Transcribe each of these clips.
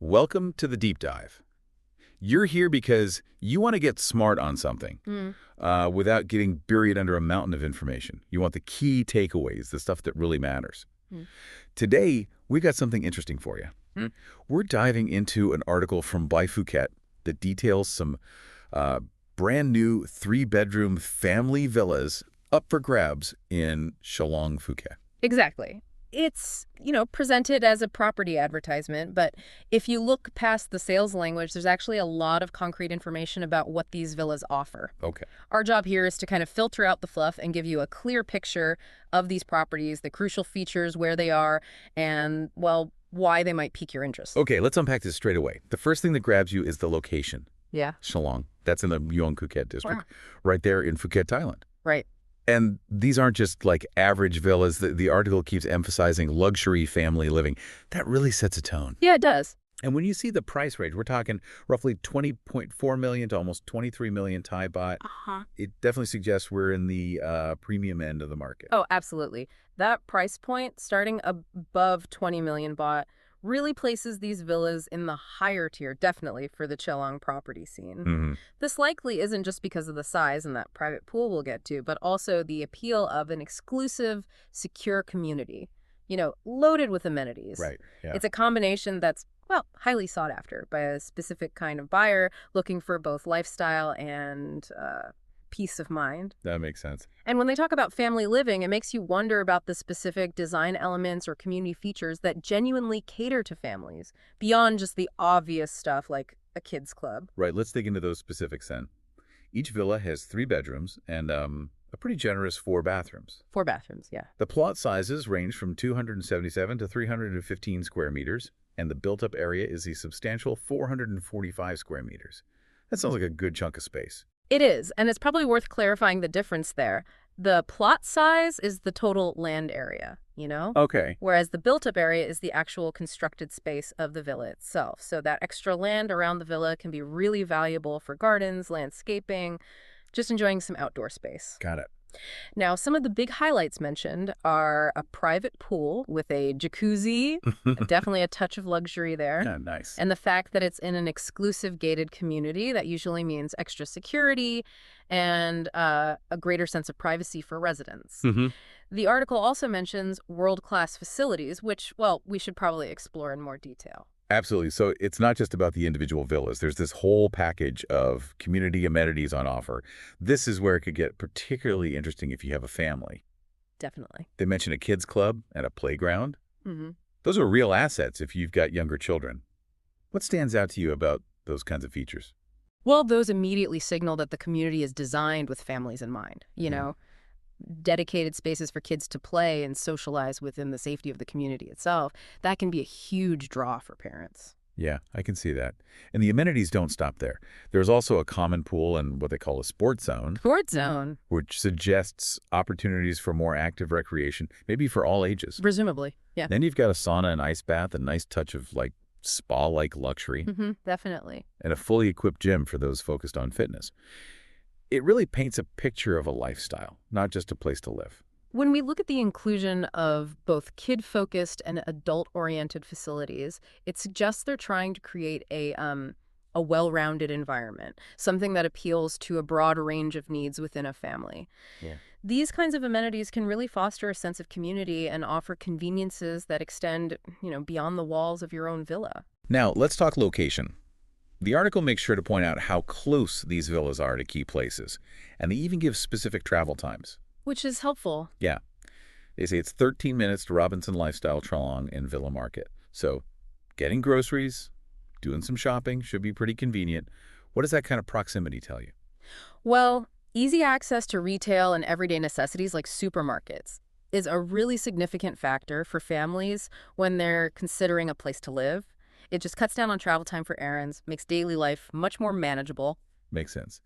Welcome to the deep dive. You're here because you want to get smart on something without getting buried under a mountain of information. You want the key takeaways, the stuff that really matters. Mm. Today, we got something interesting for you. We're diving into an article from by Phuket that details some brand new 3-bedroom family villas up for grabs in Chalong, Phuket. Exactly. It's, presented as a property advertisement, but if you look past the sales language, there's actually a lot of concrete information about what these villas offer. Okay. Our job here is to kind of filter out the fluff and give you a clear picture of these properties, the crucial features, where they are, and, well, why they might pique your interest. Okay, let's unpack this straight away. The first thing that grabs you is the location. Yeah. Chalong. That's in the Muang Phuket district, right there in Phuket, Thailand. Right. And these aren't just like average villas. The article keeps emphasizing luxury family living. That really sets a tone. Yeah, it does. And when you see the price range, we're talking roughly 20.4 million to almost 23 million Thai baht. It definitely suggests we're in the premium end of the market. Oh, absolutely. That price point, starting above 20 million baht, really places these villas in the higher tier, definitely, for the Chalong property scene. This likely isn't just because of the size and that private pool we'll get to, but also the appeal of an exclusive, secure community, loaded with amenities. Right, yeah. It's a combination that's, well, highly sought after by a specific kind of buyer looking for both lifestyle and peace of mind. That makes sense. And when they talk about family living, it makes you wonder about the specific design elements or community features that genuinely cater to families, beyond just the obvious stuff like a kids club. Right, let's dig into those specifics then. Each villa has 3 bedrooms and a pretty generous 4 bathrooms. 4 bathrooms, yeah. The plot sizes range from 277 to 315 square meters, and the built-up area is a substantial 445 square meters. That sounds like a good chunk of space. It is, and it's probably worth clarifying the difference there. The plot size is the total land area, Okay. Whereas the built-up area is the actual constructed space of the villa itself. So that extra land around the villa can be really valuable for gardens, landscaping, just enjoying some outdoor space. Got it. Now, some of the big highlights mentioned are a private pool with a jacuzzi, definitely a touch of luxury there. Yeah, nice. And the fact that it's in an exclusive gated community, that usually means extra security and a greater sense of privacy for residents. The article also mentions world-class facilities, which, well, we should probably explore in more detail. Absolutely. So it's not just about the individual villas. There's this whole package of community amenities on offer. This is where it could get particularly interesting if you have a family. Definitely. They mention a kids club and a playground. Those are real assets if you've got younger children. What stands out to you about those kinds of features? Well, those immediately signal that the community is designed with families in mind, dedicated spaces for kids to play and socialize within the safety of the community itself. That can be a huge draw for parents. Yeah, I can see that. And the amenities don't stop there. There's also a common pool and what they call a sports zone. Sports zone? Which suggests opportunities for more active recreation, maybe for all ages. Presumably, yeah. Then you've got a sauna and ice bath, a nice touch of spa-like luxury. Definitely. And a fully equipped gym for those focused on fitness. It really paints a picture of a lifestyle, not just a place to live. When we look at the inclusion of both kid-focused and adult-oriented facilities, it suggests they're trying to create a well-rounded environment, something that appeals to a broad range of needs within a family. Yeah. These kinds of amenities can really foster a sense of community and offer conveniences that extend, beyond the walls of your own villa. Now, let's talk location. The article makes sure to point out how close these villas are to key places, and they even give specific travel times. Which is helpful. Yeah. They say it's 13 minutes to Robinson Lifestyle Chalong and Villa Market. So getting groceries, doing some shopping should be pretty convenient. What does that kind of proximity tell you? Well, easy access to retail and everyday necessities like supermarkets is a really significant factor for families when they're considering a place to live. It just cuts down on travel time for errands, makes daily life much more manageable. Makes sense.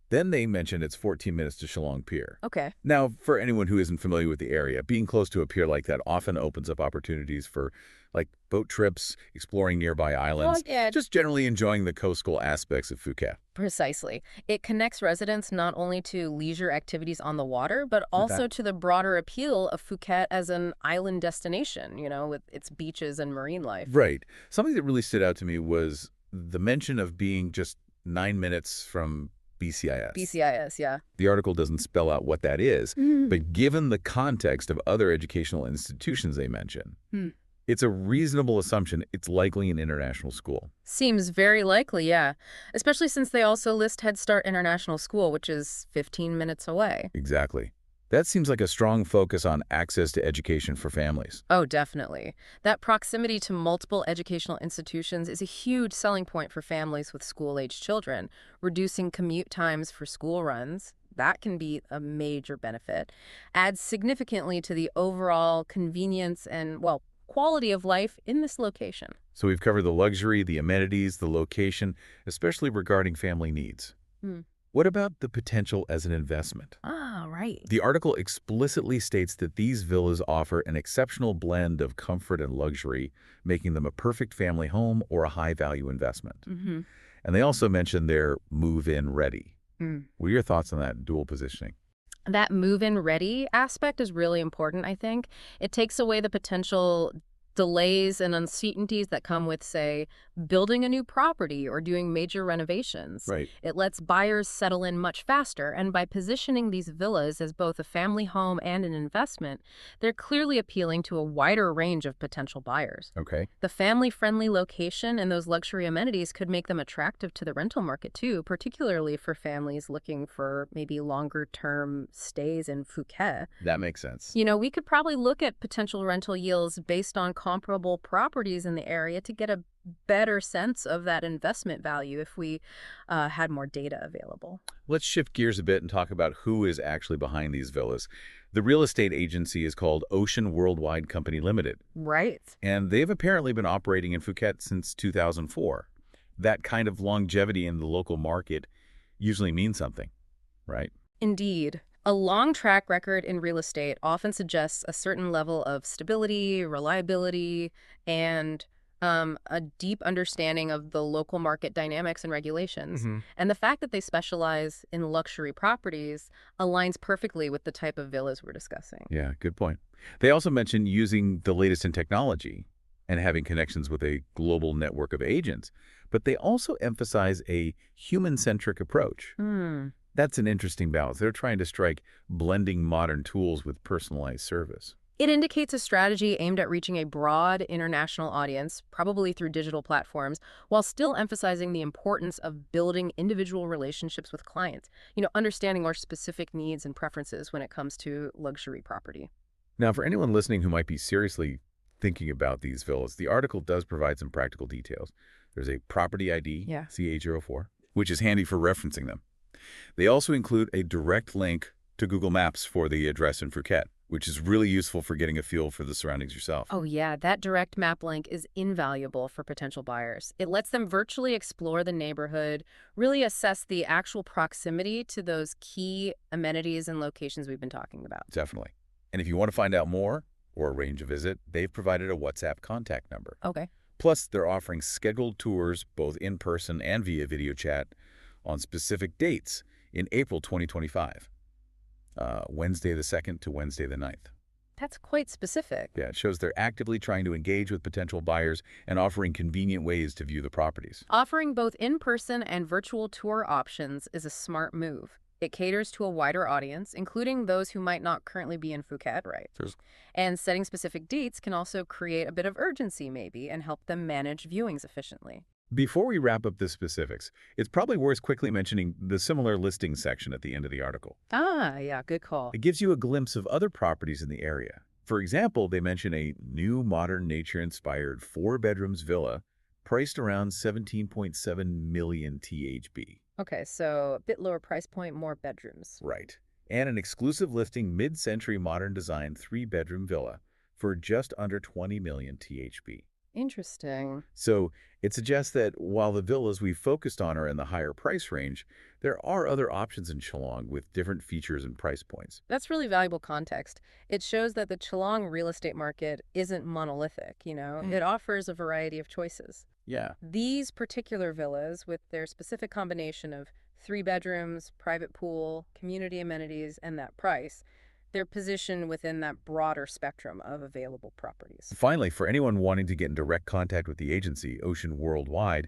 Then they mentioned it's 14 minutes to Chalong Pier. Okay. Now, for anyone who isn't familiar with the area, being close to a pier like that often opens up opportunities for like boat trips, exploring nearby Oh, islands, yeah. just generally enjoying the coastal aspects of Phuket. Precisely. It connects residents not only to leisure activities on the water, but Look at that. also to the broader appeal of Phuket as an island destination, with its beaches and marine life. Right. Something that really stood out to me was the mention of being just 9 minutes from BCIS. BCIS, yeah. The article doesn't spell out what that is, Mm. but given the context of other educational institutions they mention, Hmm. it's a reasonable assumption it's likely an international school. Seems very likely, yeah. Especially since they also list Head Start International School, which is 15 minutes away. Exactly. That seems like a strong focus on access to education for families. Oh, definitely. That proximity to multiple educational institutions is a huge selling point for families with school-age children, reducing commute times for school runs. That can be a major benefit. Adds significantly to the overall convenience and, well, quality of life in this location. So we've covered the luxury, the amenities, the location, especially regarding family needs. Hmm. What about the potential as an investment? Ah, right. The article explicitly states that these villas offer an exceptional blend of comfort and luxury, making them a perfect family home or a high-value investment. Mm-hmm. And they also mention they're move-in ready. Mm. What are your thoughts on that dual positioning? That move-in ready aspect is really important, I think. It takes away the potential delays and uncertainties that come with, say, building a new property or doing major renovations. Right. It lets buyers settle in much faster, and by positioning these villas as both a family home and an investment, they're clearly appealing to a wider range of potential buyers. Okay. The family-friendly location and those luxury amenities could make them attractive to the rental market too, particularly for families looking for maybe longer-term stays in Phuket. That makes sense. We could probably look at potential rental yields based on comparable properties in the area to get a better sense of that investment value if we had more data available. Let's shift gears a bit and talk about who is actually behind these villas. The real estate agency is called Ocean Worldwide Company Limited, Right. and they've apparently been operating in Phuket since 2004. That kind of longevity in the local market usually means something, right? Indeed. A long track record in real estate often suggests a certain level of stability, reliability, and a deep understanding of the local market dynamics and regulations. Hmm. And the fact that they specialize in luxury properties aligns perfectly with the type of villas we're discussing. Yeah, good point. They also mentioned using the latest in technology and having connections with a global network of agents, but they also emphasize a human-centric approach. Hmm. That's an interesting balance. They're trying to strike blending modern tools with personalized service. It indicates a strategy aimed at reaching a broad international audience, probably through digital platforms, while still emphasizing the importance of building individual relationships with clients, understanding our specific needs and preferences when it comes to luxury property. Now, for anyone listening who might be seriously thinking about these villas, the article does provide some practical details. There's a property ID, Yeah. CA04, which is handy for referencing them. They also include a direct link to Google Maps for the address in Phuket, which is really useful for getting a feel for the surroundings yourself. Oh, yeah, that direct map link is invaluable for potential buyers. It lets them virtually explore the neighborhood, really assess the actual proximity to those key amenities and locations we've been talking about. Definitely. And if you want to find out more or arrange a visit, they've provided a WhatsApp contact number. Okay. Plus, they're offering scheduled tours, both in person and via video chat, on specific dates in April 2025, Wednesday the 2nd to Wednesday the 9th. That's quite specific. Yeah, it shows they're actively trying to engage with potential buyers and offering convenient ways to view the properties. Offering both in-person and virtual tour options is a smart move. It caters to a wider audience, including those who might not currently be in Phuket, right? And setting specific dates can also create a bit of urgency, maybe, and help them manage viewings efficiently. Before we wrap up the specifics, it's probably worth quickly mentioning the similar listings section at the end of the article. Ah, yeah, good call. It gives you a glimpse of other properties in the area. For example, they mention a new modern nature-inspired 4-bedrooms villa priced around 17.7 million THB. Okay, so a bit lower price point, more bedrooms. Right. And an exclusive listing mid-century modern design 3-bedroom villa for just under 20 million THB. Interesting. So it suggests that while the villas we focused on are in the higher price range, there are other options in Chalong with different features and price points. That's really valuable context. It shows that the Chalong real estate market isn't monolithic, Mm. It offers a variety of choices. Yeah. These particular villas, with their specific combination of 3 bedrooms, private pool, community amenities, and that price, they're positioned within that broader spectrum of available properties. Finally, for anyone wanting to get in direct contact with the agency, Ocean Worldwide,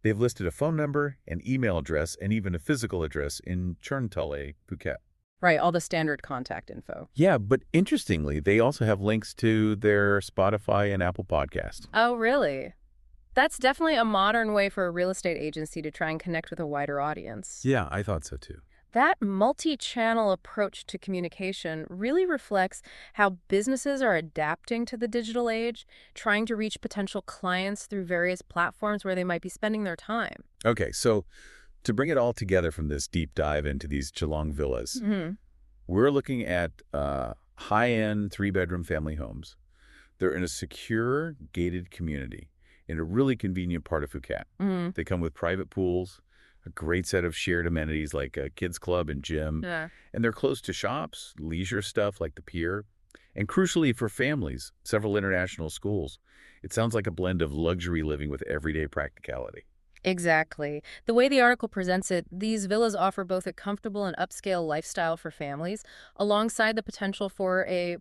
they've listed a phone number, an email address, and even a physical address in Chernthale, Phuket. Right, all the standard contact info. Yeah, but interestingly, they also have links to their Spotify and Apple Podcast. Oh, really? That's definitely a modern way for a real estate agency to try and connect with a wider audience. Yeah, I thought so too. That multi-channel approach to communication really reflects how businesses are adapting to the digital age, trying to reach potential clients through various platforms where they might be spending their time. Okay, so to bring it all together from this deep dive into these Chalong villas, Hmm. we're looking at high-end three-bedroom family homes. They're in a secure, gated community in a really convenient part of Phuket. Hmm. They come with private pools, a great set of shared amenities like a kids club and gym, Yeah. and they're close to shops, leisure stuff like the pier, and crucially for families, several international schools. It sounds like a blend of luxury living with everyday practicality. Exactly. The way the article presents it, these villas offer both a comfortable and upscale lifestyle for families, alongside the potential for a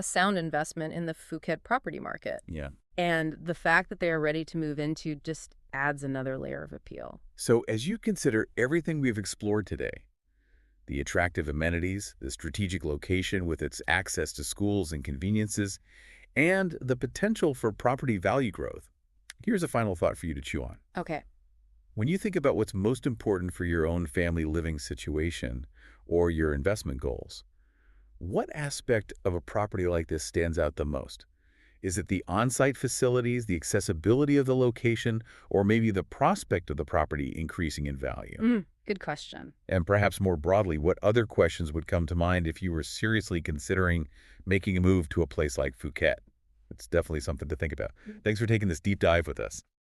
sound investment in the Phuket property market. Yeah. And the fact that they are ready to move into just adds another layer of appeal. So as you consider everything we've explored today, the attractive amenities, the strategic location with its access to schools and conveniences, and the potential for property value growth, here's a final thought for you to chew on. Okay. When you think about what's most important for your own family living situation or your investment goals, what aspect of a property like this stands out the most? Is it the on-site facilities, the accessibility of the location, or maybe the prospect of the property increasing in value? Good question. And perhaps more broadly, what other questions would come to mind if you were seriously considering making a move to a place like Phuket? It's definitely something to think about. Thanks for taking this deep dive with us.